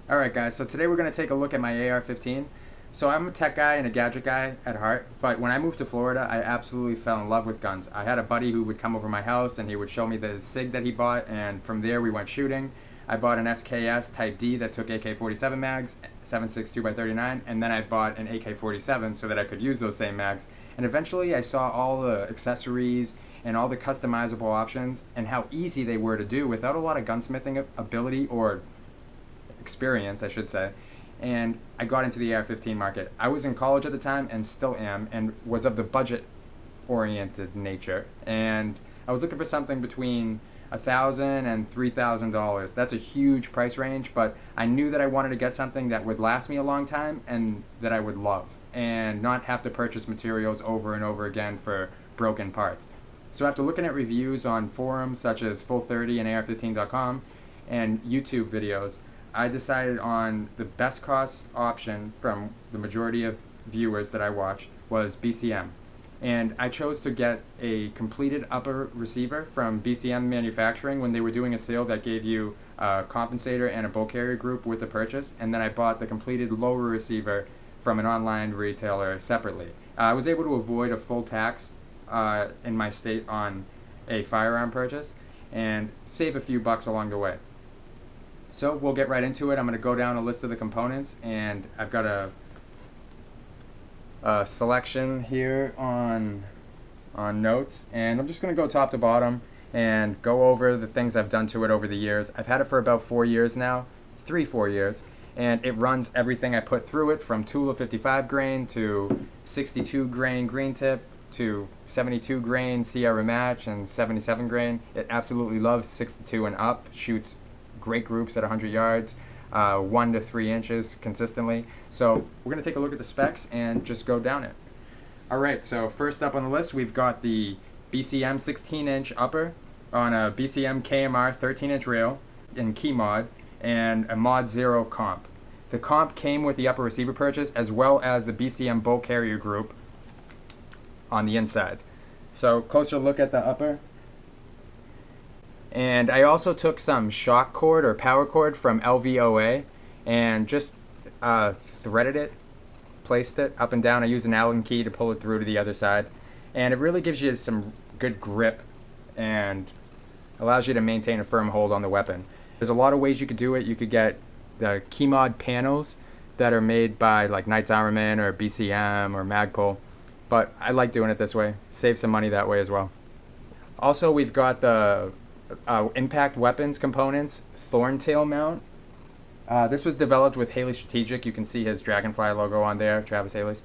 Alright guys, so today we're going to take a look at my AR-15. So I'm a tech guy and a gadget guy at heart, but when I moved to Florida, I absolutely fell in love with guns. I had a buddy who would come over my house and he would show me the SIG that he bought, and from there we went shooting. I bought an SKS Type D that took AK-47 mags, 7.62x39, and then I bought an AK-47 so that I could use those same mags. And eventually I saw all the accessories and all the customizable options and how easy they were to do without a lot of gunsmithing ability or experience, I should say, and I got into the AR-15 market. I was in college at the time and still am, and was of the budget-oriented nature, and I was looking for something between $1,000 and $3,000. That's a huge price range, but I knew that I wanted to get something that would last me a long time and that I would love, and not have to purchase materials over and over again for broken parts. So after looking at reviews on forums such as Full30 and AR15.com and YouTube videos, I decided on the best cost option from the majority of viewers that I watched was BCM. And I chose to get a completed upper receiver from BCM Manufacturing when they were doing a sale that gave you a compensator and a bull carrier group with the purchase. And then I bought the completed lower receiver from an online retailer separately. I was able to avoid a full tax in my state on a firearm purchase and save a few bucks along the way. So we'll get right into it. I'm going to go down a list of the components, and I've got a selection here on notes, and I'm just going to go top to bottom and go over the things I've done to it over the years. I've had it for about 4 years now, 3-4 years, and it runs everything I put through it, from Tula 55 grain to 62 grain green tip to 72 grain Sierra Match and 77 grain. It absolutely loves 62 and up, shoots great groups at 100 yards, 1 to 3 inches consistently. So we're going to take a look at the specs and just go down it. Alright, so first up on the list we've got the BCM 16-inch upper on a BCM KMR 13-inch rail in Keymod and a Mod 0 comp. The comp came with the upper receiver purchase as well as the BCM bull carrier group on the inside. So closer look at the upper. And I also took some shock cord or power cord from LVOA and just threaded it, placed it up and down. I used an Allen key to pull it through to the other side, and it really gives you some good grip and allows you to maintain a firm hold on the weapon. There's a lot of ways you could do it. You could get the Keymod panels that are made by like Knights Armament or BCM or Magpul, but I like doing it this way. Save some money that way as well. Also, we've got the impact weapons components Thorntail Mount. This was developed with Haley Strategic. You can see his Dragonfly logo on there, Travis Haley's.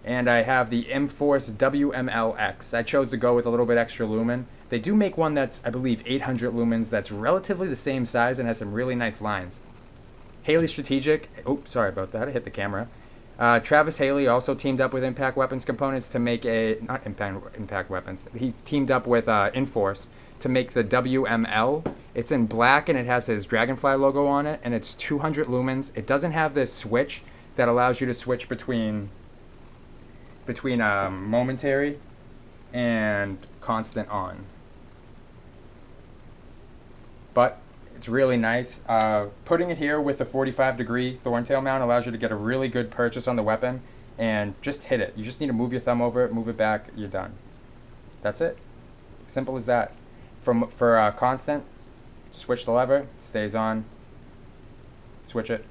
And I have the Inforce WMLX. I chose to go with a little bit extra lumen. They do make one that's, I believe, 800 lumens that's relatively the same size and has some really nice lines. Haley Strategic, oops, sorry about that, I hit the camera. Travis Haley also teamed up with Impact Weapons Components to make a, not Impact Weapons, he teamed up with Inforce to make the WML. It's in black and it has his Dragonfly logo on it, and it's 200 lumens. It doesn't have this switch that allows you to switch between momentary and constant on. But it's really nice. Putting it here with the 45-degree Thorntail mount allows you to get a really good purchase on the weapon and just hit it. You just need to move your thumb over it, move it back, you're done. That's it. Simple as that. For constant, switch the lever, stays on, switch it,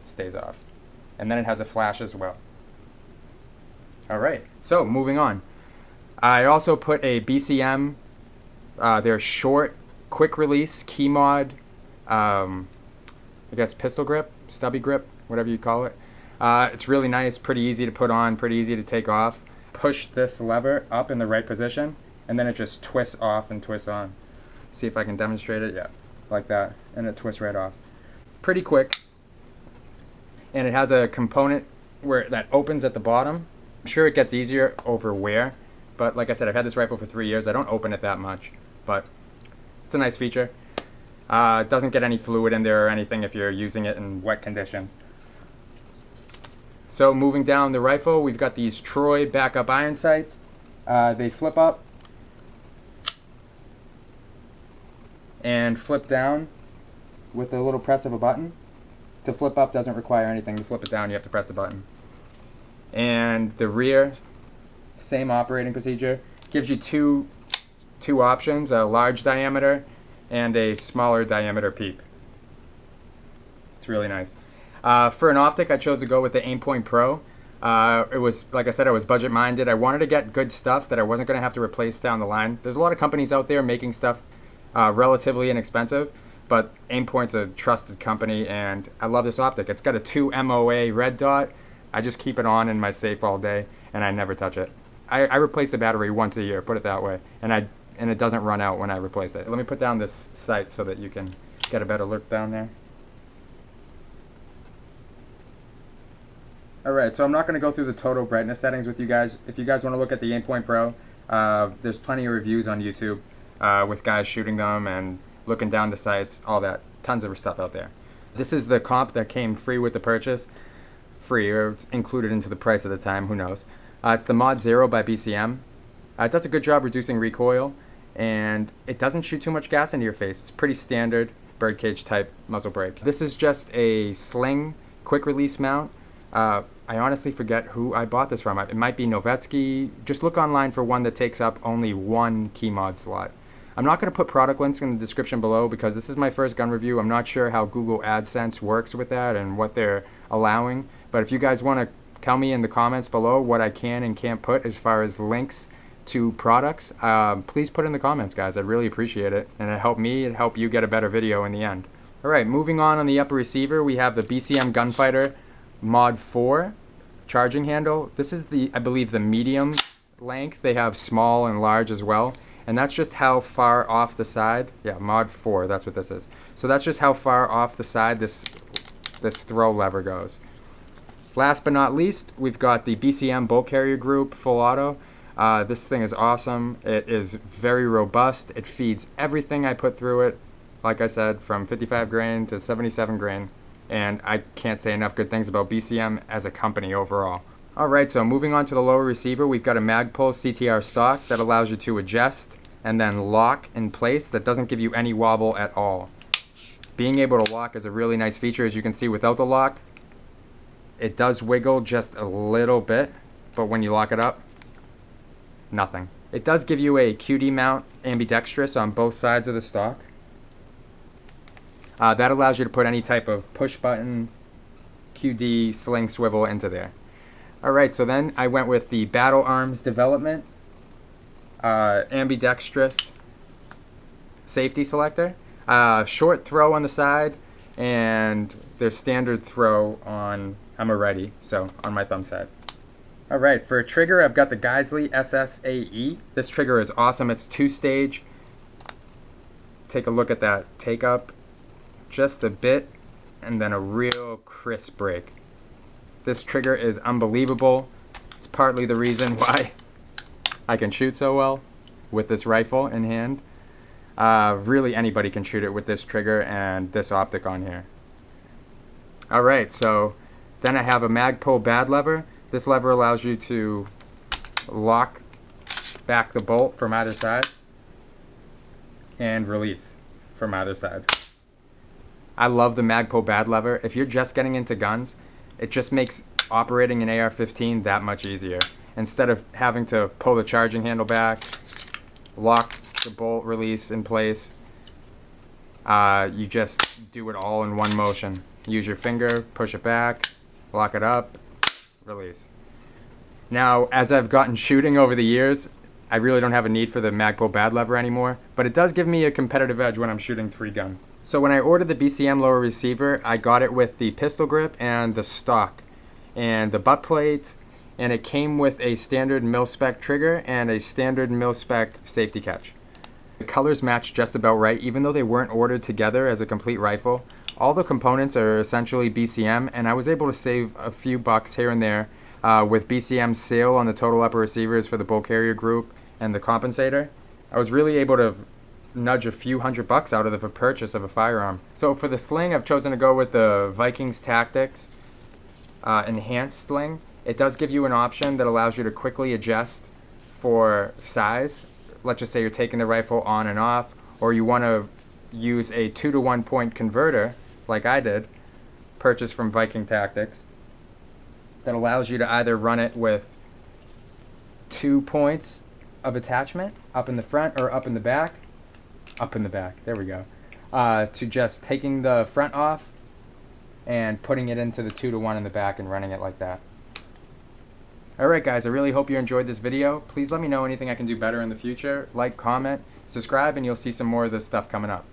stays off. And then it has a flash as well. Alright, so moving on. I also put a BCM, their short, quick release, Keymod, I guess pistol grip, stubby grip, whatever you call it. It's really nice, pretty easy to put on, pretty easy to take off. Push this lever up in the right position, and then it just twists off and twists on. See if I can demonstrate it. Yeah, like that, and it twists right off. Pretty quick. And it has a component where that opens at the bottom. I'm sure it gets easier over wear, but like I said, I've had this rifle for 3 years. I don't open it that much, but it's a nice feature. It doesn't get any fluid in there or anything if you're using it in wet conditions. So moving down the rifle, we've got these Troy backup iron sights. They flip up and flip down with a little press of a button. to flip up doesn't require anything. To flip it down, you have to press the button. And the rear, same operating procedure. Gives you two options, a large diameter and a smaller diameter peep. It's really nice. For an optic, I chose to go with the Aimpoint PRO. It was, like I said, I was budget minded. I wanted to get good stuff that I wasn't going to have to replace down the line. There's a lot of companies out there making stuff relatively inexpensive, but Aimpoint's a trusted company, and I love this optic. It's got a 2 MOA red dot. I just keep it on in my safe all day, and I never touch it. I replace the battery once a year, put it that way, and it doesn't run out when I replace it. Let me put down this sight so that you can get a better look down there. Alright, so I'm not going to go through the total brightness settings with you guys. If you guys want to look at the Aimpoint PRO, there's plenty of reviews on YouTube with guys shooting them and looking down the sights, all that. Tons of stuff out there. This is the comp that came free with the purchase. Free, or it's included into the price at the time, who knows. It's the Mod Zero by BCM. It does a good job reducing recoil, and it doesn't shoot too much gas into your face. It's pretty standard birdcage type muzzle brake. This is just a sling quick release mount. I honestly forget who I bought this from. It might be Noveske. Just look online for one that takes up only one Keymod slot. I'm not going to put product links in the description below because this is my first gun review. I'm not sure how Google AdSense works with that and what they're allowing. But if you guys want to tell me in the comments below what I can and can't put as far as links to products, please put in the comments, guys. I'd really appreciate it. And it helped me, it helped you get a better video in the end. Alright, moving on the upper receiver, we have the BCM Gunfighter Mod 4 charging handle. This is I believe the medium length. They have small and large as well, and that's just how far off the side, yeah, Mod 4, that's what this is. So that's just how far off the side this throw lever goes. Last but not least, we've got the BCM bolt carrier group full auto. This thing is awesome. It is very robust. It feeds everything I put through it, like I said, from 55 grain to 77 grain. And I can't say enough good things about BCM as a company overall. Alright, so moving on to the lower receiver, we've got a Magpul CTR stock that allows you to adjust and then lock in place. That doesn't give you any wobble at all. Being able to lock is a really nice feature. As you can see, without the lock, it does wiggle just a little bit, but when you lock it up, nothing. It does give you a QD mount ambidextrous on both sides of the stock. That allows you to put any type of push button QD Sling Swivel into there. Alright, so then I went with the Battle Arms Development ambidextrous safety selector. Short throw on the side, and their standard throw on, I'm a ready, so on my thumb side. Alright, for a trigger, I've got the Geiselle SSA-E. This trigger is awesome. It's 2-stage. Take a look at that take up. Just a bit, and then a real crisp break. This trigger is unbelievable. It's partly the reason why I can shoot so well with this rifle in hand. Really anybody can shoot it with this trigger and this optic on here. Alright, so then I have a Magpul BadLever. This lever allows you to lock back the bolt from either side and release from either side. I love the Magpul BadLever. If you're just getting into guns, it just makes operating an AR-15 that much easier. Instead of having to pull the charging handle back, lock the bolt release in place, you just do it all in one motion. Use your finger, push it back, lock it up, release. Now, as I've gotten shooting over the years, I really don't have a need for the Magpul BadLever anymore, but it does give me a competitive edge when I'm shooting 3-gun. So when I ordered the BCM Lower Receiver, I got it with the pistol grip and the stock and the butt plate, and it came with a standard mil-spec trigger and a standard mil-spec safety catch. The colors match just about right, even though they weren't ordered together as a complete rifle. All the components are essentially BCM, and I was able to save a few bucks here and there with BCM's sale on the total upper receivers for the bolt carrier group and the compensator. I was really able to nudge a few $100 out of the purchase of a firearm. So for the sling, I've chosen to go with the Vikings Tactics enhanced sling. It does give you an option that allows you to quickly adjust for size. Let's just say you're taking the rifle on and off, or you want to use a 2-to-1 point converter like I did. purchased from Viking Tactics that allows you to either run it with 2 points of attachment, up in the front or up in the back. Up in the back, there we go. To just taking the front off and putting it into the 2-to-1 in the back and running it like that. Alright guys, I really hope you enjoyed this video. Please let me know anything I can do better in the future. Like, comment, subscribe, and you'll see some more of this stuff coming up.